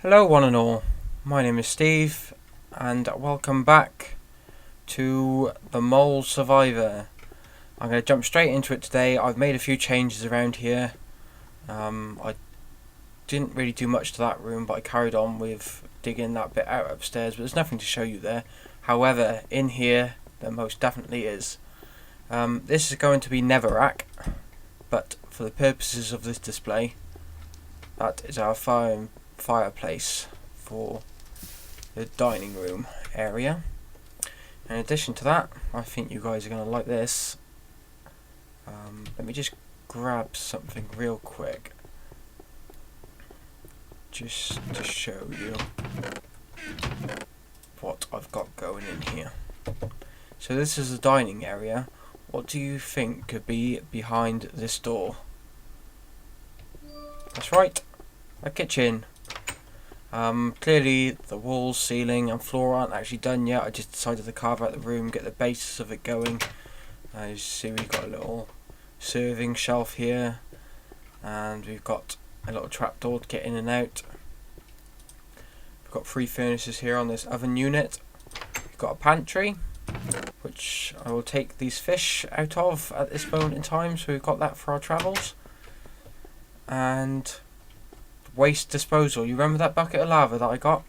Hello one and all, my name is Steve and welcome back to the Mole Survivor. I'm going to jump straight into it today. I've made a few changes around here. I didn't really do much to that room, but I carried on with digging that bit out upstairs, but there's nothing to show you there. However, in here there most definitely is. This is going to be Netherrack, but for the purposes of this display, that is our fireplace for the dining room area. In addition to that, I think you guys are going to like this. Let me just grab something real quick just to show you what I've got going in here. So this is the dining area. What do you think could be behind this door? That's right, a kitchen. Clearly the walls, ceiling and floor aren't actually done yet. I just decided to carve out the room, get the basis of it going. As you see, we've got a little serving shelf here, and we've got a little trapdoor to get in and out. We've got 3 furnaces here on this oven unit. We've got a pantry, which I will take these fish out of at this moment in time, so we've got that for our travels. And waste disposal. You remember that bucket of lava that I got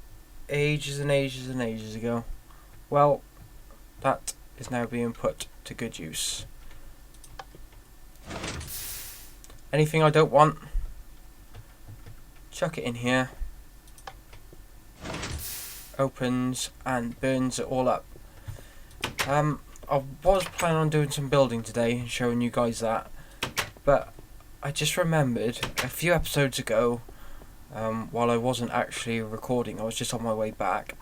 ages and ages and ages ago? Well, that is now being put to good use. Anything I don't want, chuck it in here. Opens and burns it all up. I was planning on doing some building today and showing you guys that, but I just remembered a few episodes ago, while I wasn't actually recording, I was just on my way back,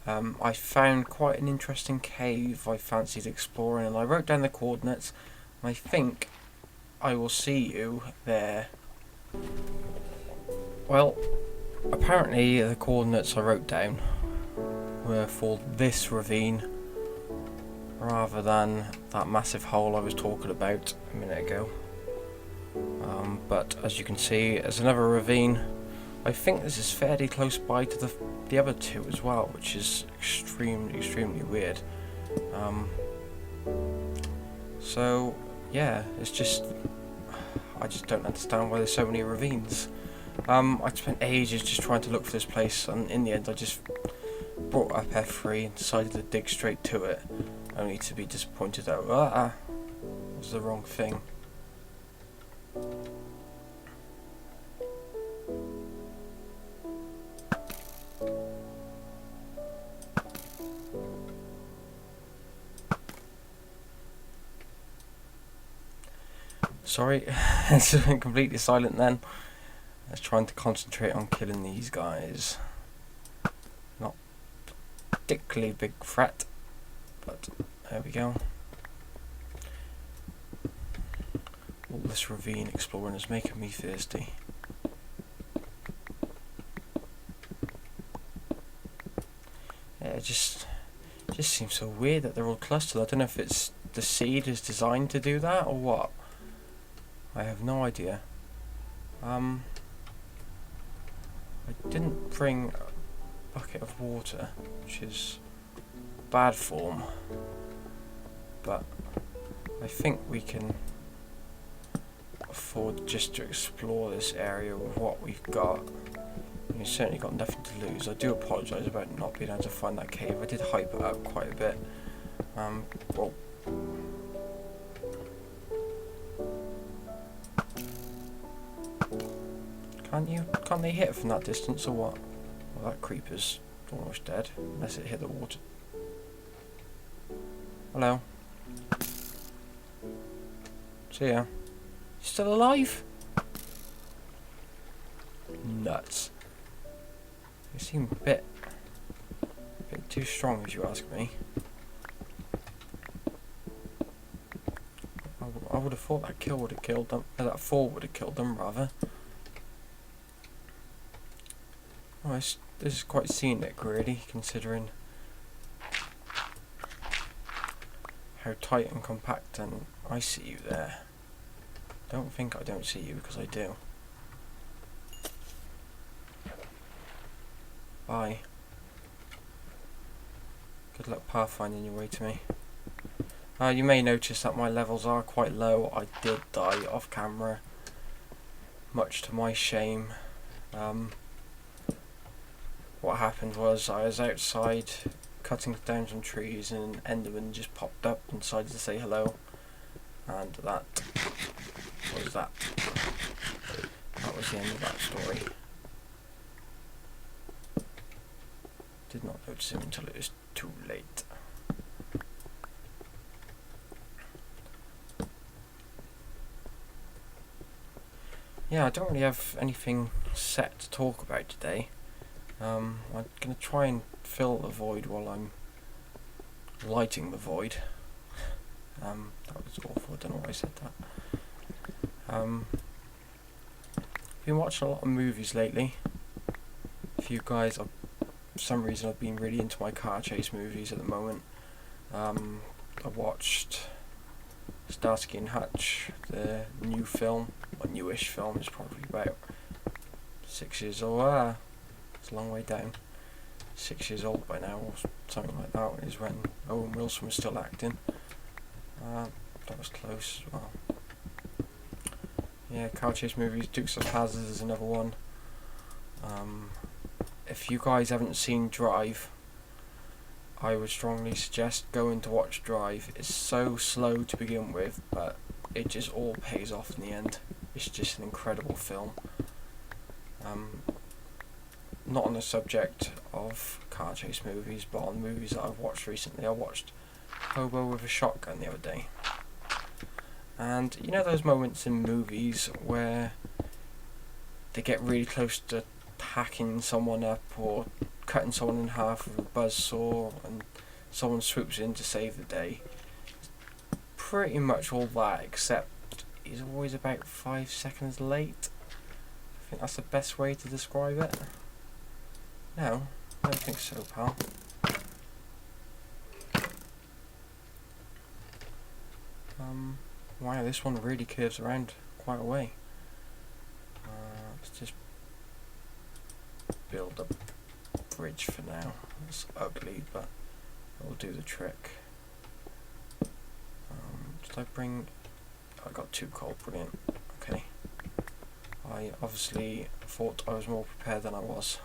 I found quite an interesting cave I fancied exploring, and I wrote down the coordinates, and I think I will see you there. Well, apparently the coordinates I wrote down were for this ravine rather than that massive hole I was talking about a minute ago. But as you can see, there's another ravine. I think this is fairly close by to the other two as well, which is extremely weird. So yeah, it's just, I just don't understand why there's so many ravines. I spent ages just trying to look for this place, and in the end I just brought up F3 and decided to dig straight to it, only to be disappointed that it was the wrong thing. Sorry, it's been completely silent then. I was trying to concentrate on killing these guys. Not particularly big threat, but there we go. All this ravine exploring is making me thirsty. Yeah, it just seems so weird that they're all clustered. I don't know if it's the seed is designed to do that or what. I have no idea. I didn't bring a bucket of water, which is bad form, but I think we can afford just to explore this area with what we've got. We've certainly got nothing to lose. I do apologise about not being able to find that cave. I did hype it up quite a bit. Well, can't they hit from that distance or what? Well, that creeper's almost dead, unless it hit the water. Hello. See ya. You still alive? Nuts. You seem a bit too strong, if you ask me. I would have thought that kill would have killed them. That fall would have killed them, rather. Oh, this is quite scenic, really, considering how tight and compact and I see you there. Don't think I don't see you, because I do. Bye. Good luck pathfinding your way to me. You may notice that my levels are quite low. I did die off camera, much to my shame. What happened was I was outside cutting down some trees and an Enderman just popped up and decided to say hello. And that was that. That was the end of that story. Did not notice him until it was too late. Yeah, I don't really have anything set to talk about today. I'm going to try and fill the void while I'm lighting the void. That was awful, I don't know why I said that. I've been watching a lot of movies lately. If you guys, for some reason I've been really into my car chase movies at the moment. I watched Starsky and Hutch, the new film, or newish film, it's probably about 6 years old. It's a long way down. 6 years old by now, or something like that, is when Owen Wilson was still acting. That was close as well. Yeah, car chase movies, Dukes of Hazzard is another one. If you guys haven't seen Drive, I would strongly suggest going to watch Drive. It's so slow to begin with, but it just all pays off in the end. It's just an incredible film. Not on the subject of car chase movies, but on movies that I've watched recently. I watched Hobo with a Shotgun the other day. And you know those moments in movies where they get really close to hacking someone up or cutting someone in half with a buzzsaw and someone swoops in to save the day? Pretty much all that, except he's always about 5 seconds late. I think that's the best way to describe it. No, I don't think so, pal. Wow, this one really curves around quite a way. Let's just build a bridge for now. It's ugly, but it'll do the trick. Did I bring... I got 2 coal, brilliant. Okay. I obviously thought I was more prepared than I was,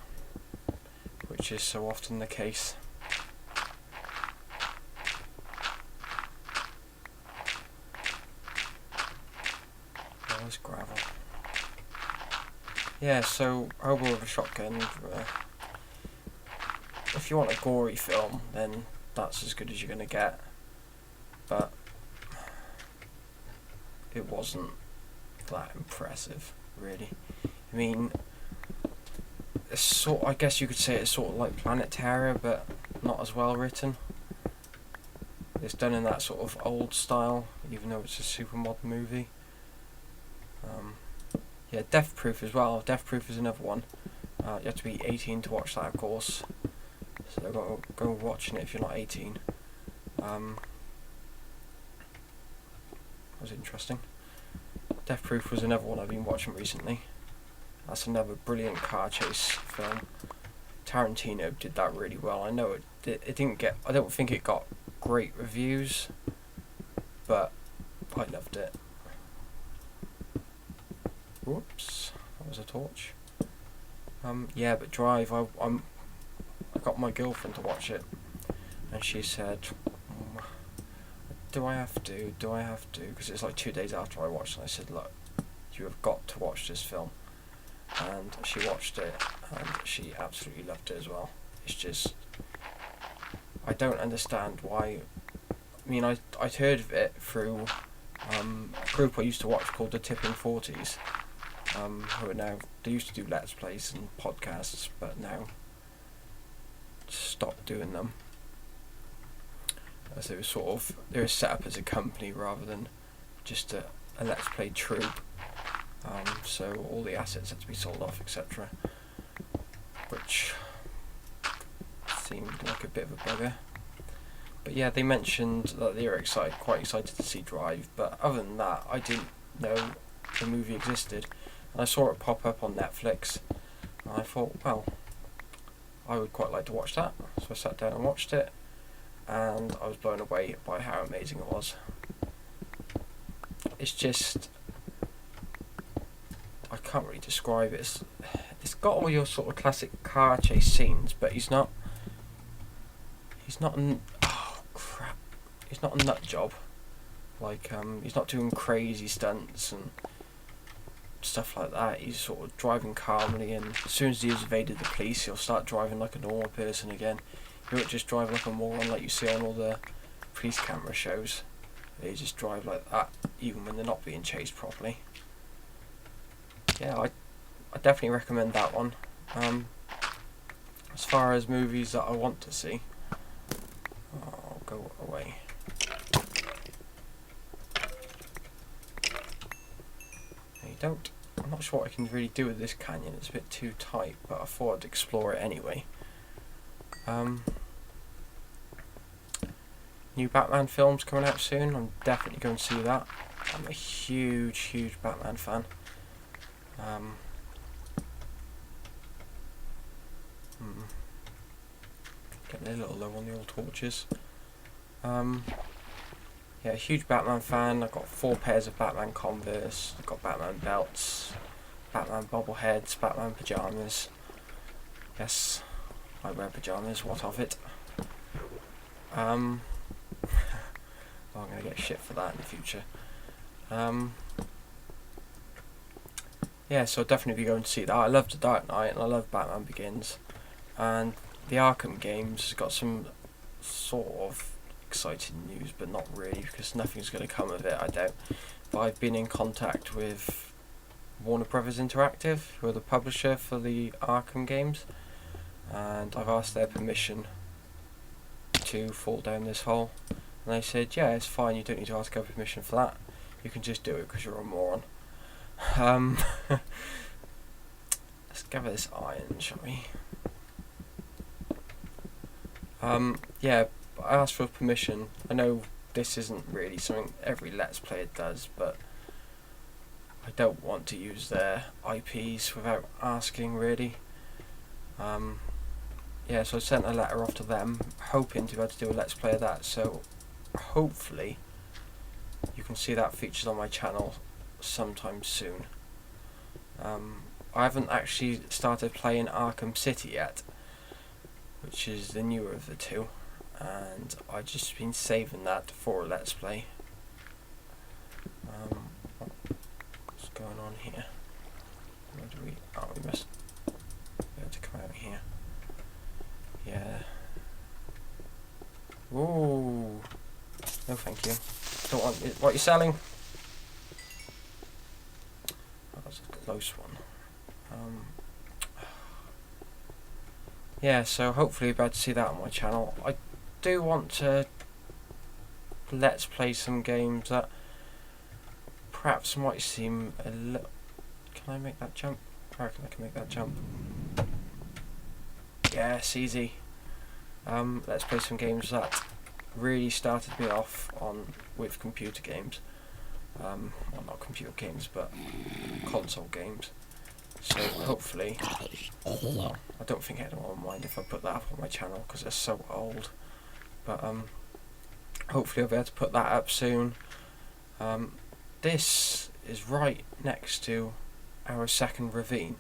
which is so often the case. Oh, there's gravel. Yeah, so Hobo with a Shotgun. If you want a gory film, then that's as good as you're going to get. But it wasn't that impressive, really. I mean, I guess you could say it's sort of like Planet Terror, but not as well written. It's done in that sort of old style, even though it's a super modern movie. Yeah, Death Proof as well. Death Proof is another one. You have to be 18 to watch that, of course. So go watching it if you're not 18. That was interesting. Death Proof was another one I've been watching recently. That's another brilliant car chase film. Tarantino did that really well. I know it didn't get... I don't think it got great reviews, but I loved it. Whoops, that was a torch. Yeah, but Drive, I got my girlfriend to watch it, and she said, do I have to? Because it's like 2 days after I watched it. I said, look, you have got to watch this film. And she watched it, and she absolutely loved it as well. It's just, I don't understand why. I mean, I'd heard of it through a group I used to watch called the Tipping 40s, who are now, they used to do Let's Plays and podcasts, but now stopped doing them, as they were set up as a company rather than just a Let's Play troupe. So all the assets had to be sold off, etc., which seemed like a bit of a bugger. But yeah, they mentioned that they were quite excited to see Drive, but other than that, I didn't know the movie existed. And I saw it pop up on Netflix, and I thought, well, I would quite like to watch that. So I sat down and watched it, and I was blown away by how amazing it was. It's just, I can't really describe it. It's got all your sort of classic car chase scenes, but he's not oh crap, he's not a nut job. Like, he's not doing crazy stunts and stuff like that. He's sort of driving calmly, and as soon as he has evaded the police, he'll start driving like a normal person again. He won't just drive like a moron like you see on all the police camera shows. They just drive like that, even when they're not being chased properly. Yeah, I definitely recommend that one. As far as movies that I want to see, I'll go away. No, you don't. I'm not sure what I can really do with this canyon. It's a bit too tight, but I thought I'd explore it anyway. New Batman film's coming out soon. I'm definitely going to see that. I'm a huge Batman fan. Getting a little low on the old torches. Yeah, huge Batman fan. I've got 4 pairs of Batman Converse. I've got Batman belts, Batman bobbleheads, Batman pyjamas. Yes, I wear pyjamas. What of it? Oh, I'm going to get shit for that in the future. Yeah, so I'll definitely be going to see that. I love The Dark Knight and I love Batman Begins. And the Arkham games has got some sort of exciting news, but not really, because nothing's going to come of it, I doubt. But I've been in contact with Warner Brothers Interactive, who are the publisher for the Arkham games, and I've asked their permission to fall down this hole. And they said, yeah, it's fine, you don't need to ask our permission for that. You can just do it because you're a moron. Let's gather this iron, shall we? Yeah, I asked for permission. I know this isn't really something every Let's Player does, but I don't want to use their IPs without asking, really. Yeah, so I sent a letter off to them, hoping to be able to do a Let's Play of that, so hopefully you can see that featured on my channel sometime soon. I haven't actually started playing Arkham City yet, which is the newer of the two, and I've just been saving that for a Let's Play. What's going on here? Where do we... oh, we must be able to come out here. Yeah. Ooh. No thank you. Don't want it. What are you selling? Oh, that's a close one. Yeah, so hopefully you'll be able to see that on my channel. I do want to let's play some games that perhaps might seem a little... Can I make that jump? I reckon I can make that jump. Yes, easy. Let's play some games that really started me off with computer games. Well, not computer games, but console games. So hopefully, well, I don't think anyone will mind if I put that up on my channel because they're so old. But hopefully I'll be able to put that up soon. This is right next to our second ravine.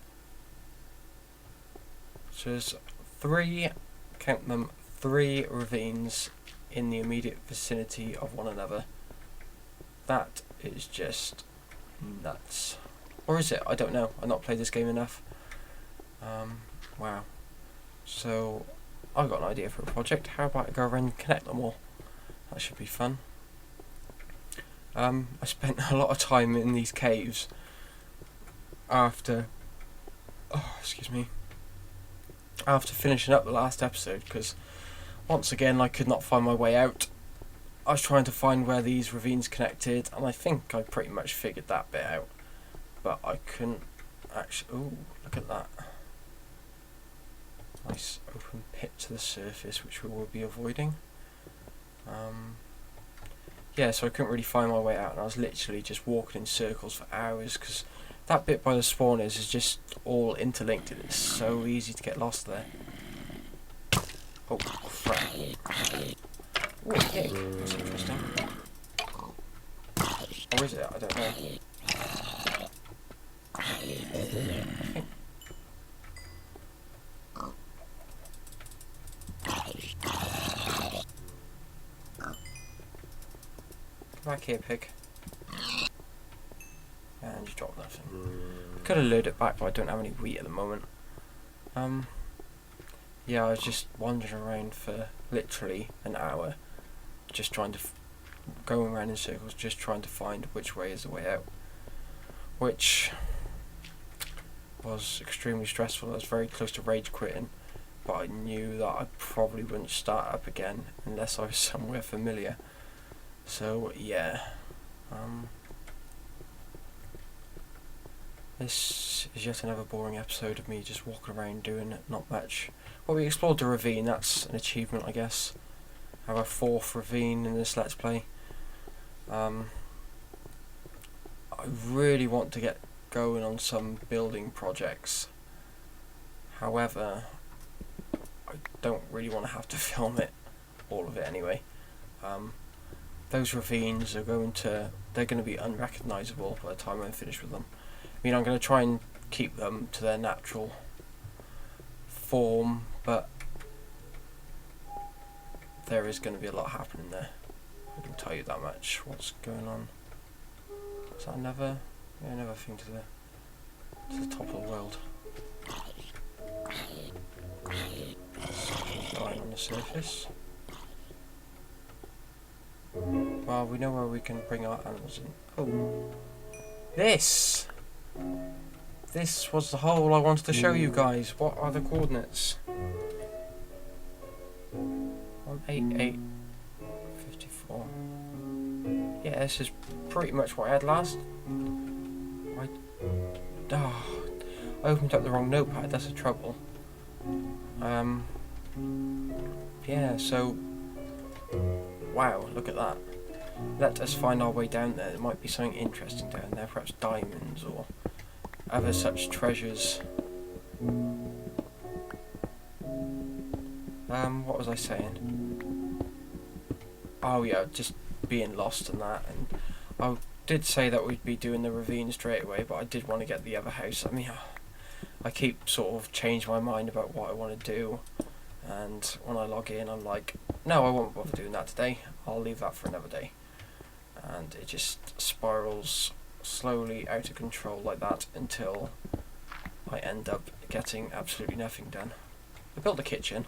So there's 3, count them, 3 ravines in the immediate vicinity of one another. That is just nuts. Or is it? I don't know. I've not played this game enough. Wow. So, I've got an idea for a project. How about I go around and connect them all? That should be fun. I spent a lot of time in these caves after... oh, excuse me. After finishing up the last episode, because once again I could not find my way out. I was trying to find where these ravines connected, and I think I pretty much figured that bit out. But I couldn't actually... ooh, look at that. Nice open pit to the surface, which we will be avoiding. Yeah, so I couldn't really find my way out, and I was literally just walking in circles for hours, because that bit by the spawners is just all interlinked, and it's so easy to get lost there. Oh, crap. Oh, okay. That's interesting. Or is it? I don't know. Come back here, pig. And you drop nothing. Could have lured it back, but I don't have any wheat at the moment. Yeah, I was just wandering around for literally an hour, just trying to going around in circles, just trying to find which way is the way out, which was extremely stressful. I was very close to rage quitting, but I knew that I probably wouldn't start up again unless I was somewhere familiar. So yeah, this is yet another boring episode of me just walking around doing not much. Well, we explored the ravine, that's an achievement, I guess. Our 4th ravine in this Let's Play. I really want to get going on some building projects. However, I don't really want to have to film it, all of it anyway. Those ravines are they're going to be unrecognisable by the time I'm finished with them. I mean, I'm going to try and keep them to their natural form, but there is going to be a lot happening there. I can tell you that much. What's going on? Is that another thing to the top of the world? Lying on the surface. Well, we know where we can bring our animals in. Oh, this was the hole I wanted to show you guys. What are the coordinates? 18854. Yeah, this is pretty much what I had last. I opened up the wrong notepad. That's the trouble. Yeah. So, wow, look at that. Let us find our way down there. There might be something interesting down there. Perhaps diamonds or other such treasures. What was I saying? Oh yeah, just being lost and that. And I did say that we'd be doing the ravine straight away, but I did want to get the other house. I mean, I keep sort of changing my mind about what I want to do, and when I log in, I'm like, no, I won't bother doing that today. I'll leave that for another day. And it just spirals slowly out of control like that until I end up getting absolutely nothing done. I built a kitchen,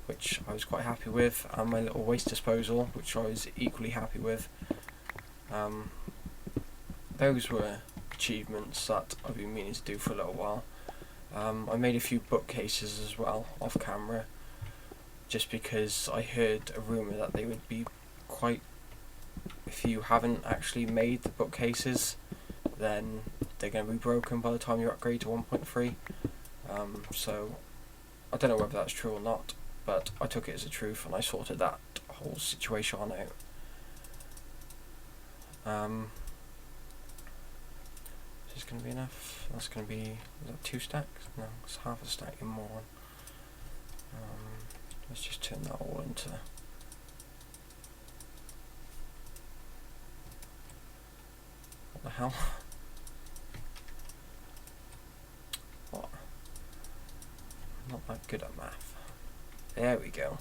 which I was quite happy with, and my little waste disposal, which I was equally happy with. Those were achievements that I've been meaning to do for a little while. I made a few bookcases as well, off camera, just because I heard a rumour that they would be quite... If you haven't actually made the bookcases, then they're going to be broken by the time you upgrade to 1.3. So, I don't know whether that's true or not, but I took it as a truth and I sorted that whole situation out. Is this going to be enough? That's going to be... Is that 2 stacks? No, it's half a stack, you moron. Let's just turn that all into... What the hell? What? I'm not that good at math. There we go.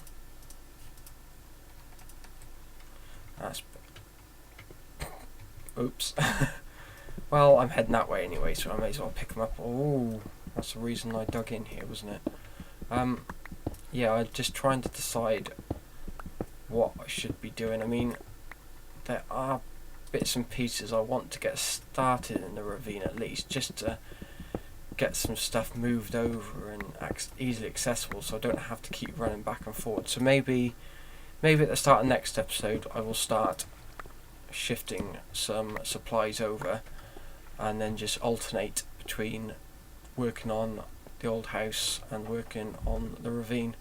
That's... Oops. Well, I'm heading that way anyway, so I may as well pick them up. Oh, that's the reason I dug in here, wasn't it? Yeah, I'm just trying to decide what I should be doing. I mean, there are bits and pieces I want to get started in the ravine at least, just to get some stuff moved over and easily accessible, so I don't have to keep running back and forward. So maybe at the start of next episode I will start shifting some supplies over and then just alternate between working on the old house and working on the ravine.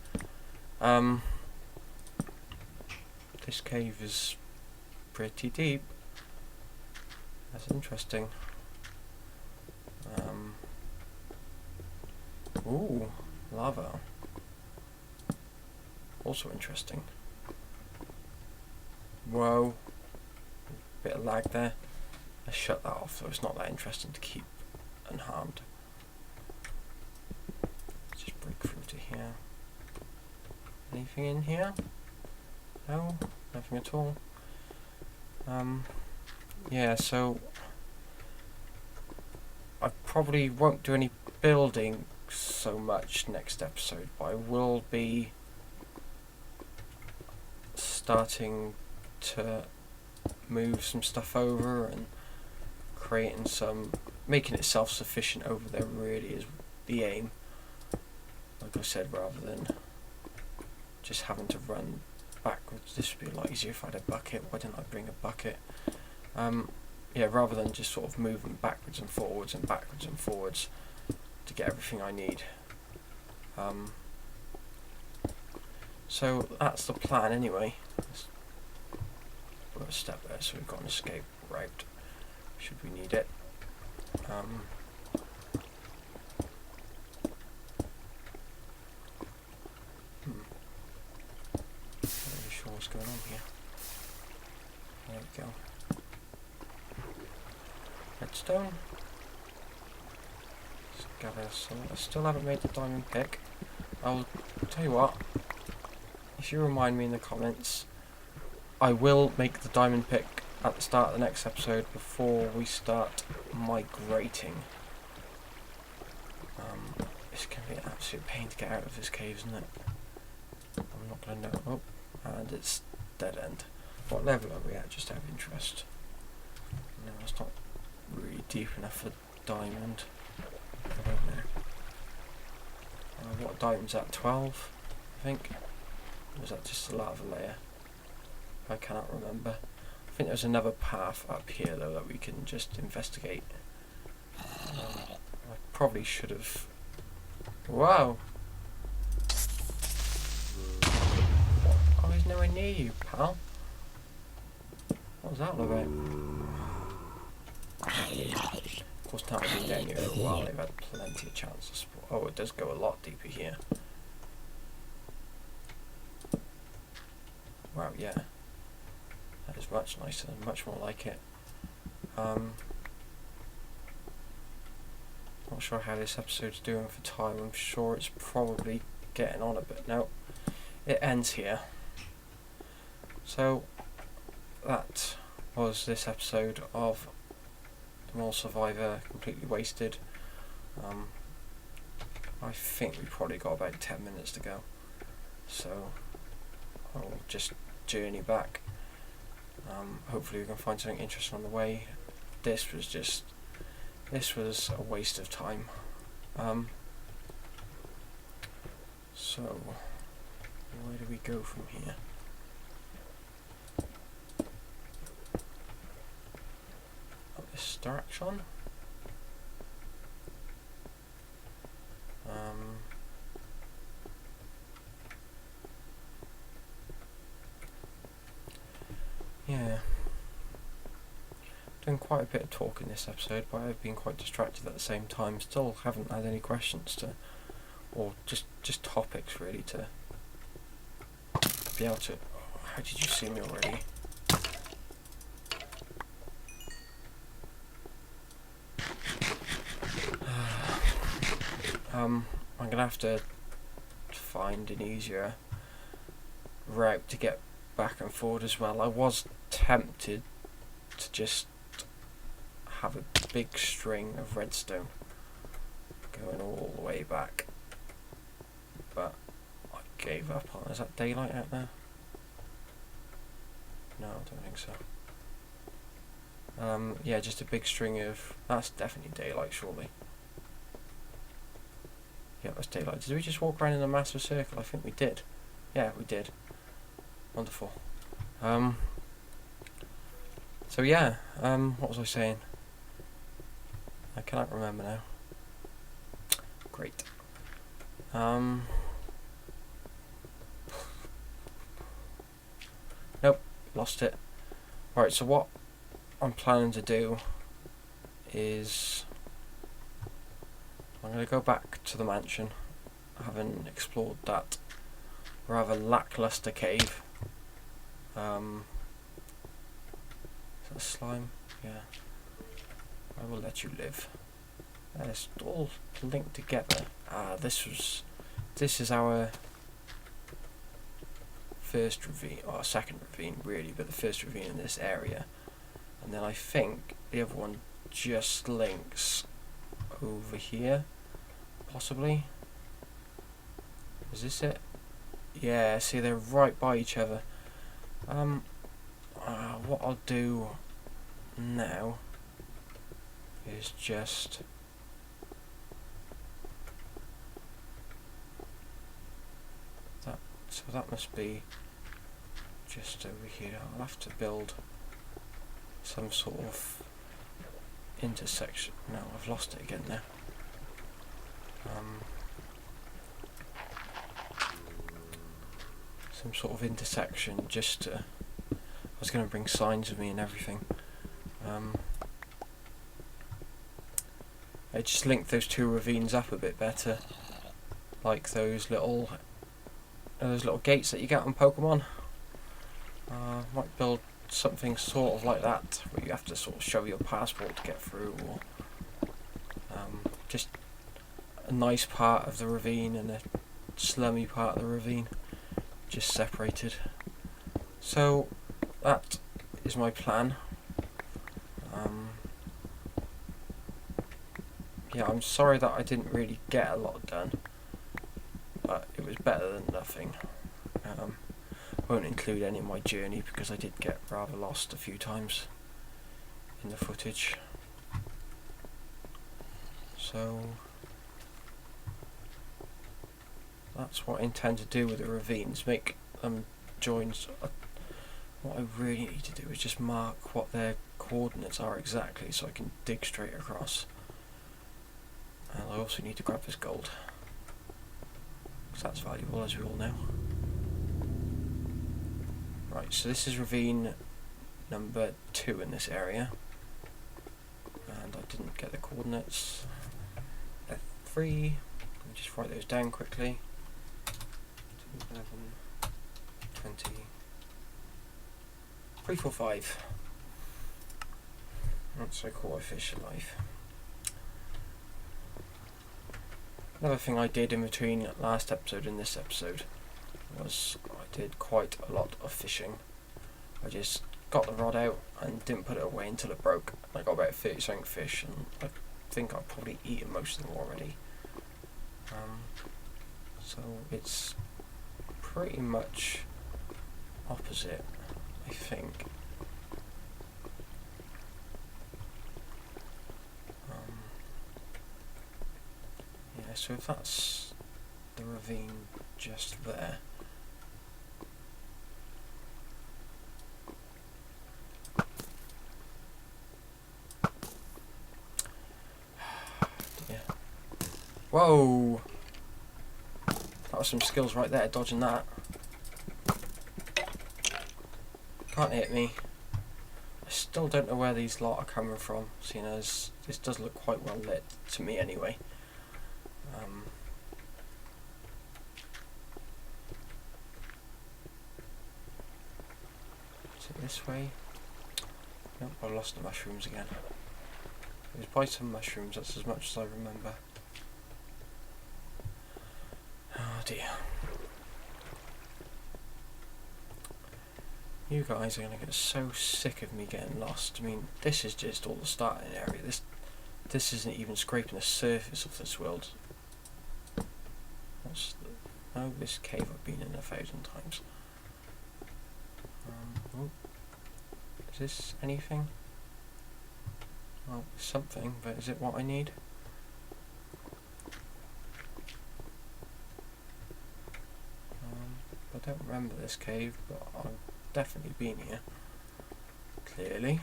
This cave is pretty deep. That's interesting. Ooh, lava. Also interesting. Whoa. Bit of lag there. Let's shut that off so it's not that interesting to keep unharmed. Let's just break through to here. Anything in here? No? Nothing at all. Yeah, so I probably won't do any building so much next episode, but I will be starting to move some stuff over and creating some, making it self-sufficient over there really is the aim. Like I said, rather than just having to run backwards. This would be a lot easier if I had a bucket. Why didn't I bring a bucket? Yeah, rather than just sort of moving backwards and forwards to get everything I need. So that's the plan anyway. Let's put a step there so we've got an escape route should we need it. Not really sure what's going on here. There we go. Redstone. Let's gather some. I still haven't made the diamond pick. I'll tell you what, if you remind me in the comments, I will make the diamond pick at the start of the next episode before we start migrating. It's going to be an absolute pain to get out of this cave, isn't it? I'm not going to know. Oh, and it's dead end. What level are we at, just out of interest? No, it's not really deep enough for diamond. I don't know. What diamond's at? 12, I think? Or was that just a lava layer? I cannot remember. I think there's another path up here though that we can just investigate. I probably should have... Wow! I was nowhere near you, pal. What was that all about? Of course, now I've been down here for a while, they've had plenty of chance to spawn. Oh, it does go a lot deeper here. Wow, yeah. That is much nicer, much more like it. Not sure how this episode's doing for time. I'm sure it's probably getting on a bit. No, it ends here. So, that was this episode of The Mole Survivor, completely wasted. I think we probably got about 10 minutes to go. So, I'll just journey back. Hopefully we can find something interesting on the way. This was a waste of time. So where do we go from here? Up this direction. Yeah. Doing quite a bit of talking this episode, but I've been quite distracted at the same time. Still haven't had any questions to, or just topics really to be able to. How did you see me already? I'm gonna have to find an easier route to get back and forward as well. I was tempted to just have a big string of redstone going all the way back, but I gave up on. Is that daylight out there? No, I don't think so. Yeah, just a big string of. That's definitely daylight, surely. Yeah, that's daylight. Did we just walk around in a massive circle? I think we did. Yeah, we did. Wonderful. So yeah, what was I saying? I cannot remember now. Great. Nope, lost it. Right, so what I'm planning to do is I'm going to go back to the mansion, having explored that rather lackluster cave. Is that slime? Yeah. I will let you live. It's all linked together. This is our first ravine, or second ravine really, but the first ravine in this area. And then I think the other one just links over here, possibly. Is this it? Yeah, see, they're right by each other. What I'll do now is just that. So that must be just over here. I'll have to build some sort of intersection. No, I've lost it again now. Some sort of intersection just to... I was going to bring signs with me and everything. I just linked those two ravines up a bit better, like those little gates that you get on Pokemon. Might build something sort of like that, where you have to sort of show your passport to get through, or just a nice part of the ravine and a slummy part of the ravine, just separated. So that is my plan. Yeah, I'm sorry that I didn't really get a lot done, but it was better than nothing. Won't include any of my journey because I did get rather lost a few times in the footage. So that's what I intend to do with the ravines, make them joins. What I really need to do is just mark what their coordinates are exactly so I can dig straight across. And I also need to grab this gold, because that's valuable, as we all know. Right, so this is ravine number 2 in this area. And I didn't get the coordinates. F3, let me just write those down quickly. 11, 20, 3, 4, 5. That's so cool, I fish alive. Another thing I did in between last episode and this episode was I did quite a lot of fishing. I just got the rod out and didn't put it away until it broke. I got about 30 something fish, and I think I've probably eaten most of them already. So it's pretty much opposite, I think. Yeah, so if that's the ravine just there, yeah. Whoa! That was some skills right there, dodging that. Can't hit me. I still don't know where these lot are coming from, seeing as this does look quite well lit to me anyway. Is it this way? Nope, I've lost the mushrooms again. It was by some mushrooms, that's as much as I remember. Oh dear. You guys are going to get so sick of me getting lost. I mean, this is just all the starting area. This isn't even scraping the surface of this world. No, this cave I've been in 1,000 times. Oh, is this anything? Well, something, but is it what I need? I don't remember this cave, but I've definitely been here. Clearly.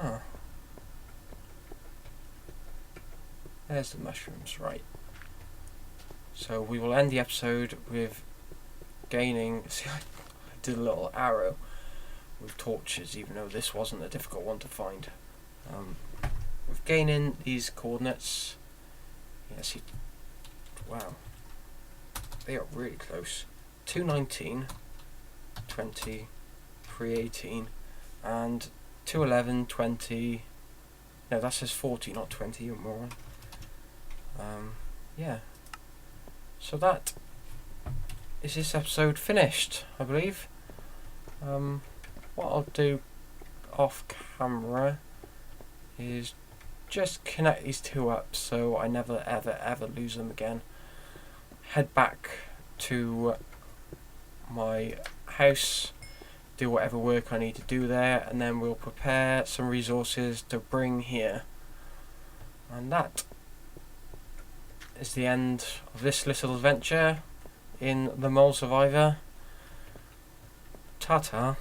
Oh. There's the mushrooms, right. So we will end the episode with gaining... See, I did a little arrow with torches, even though this wasn't a difficult one to find. with gaining these coordinates, yes, wow, they are really close. 219, 20, 318, and 211, 20. No, that says 40, not 20. You're more. Yeah. So that is this episode finished, I believe. What I'll do off camera is just connect these two up so I never ever lose them again. Head back to my house, do whatever work I need to do there, and then we'll prepare some resources to bring here. And that is the end of this little adventure in the Mole Survivor. Ta-ta.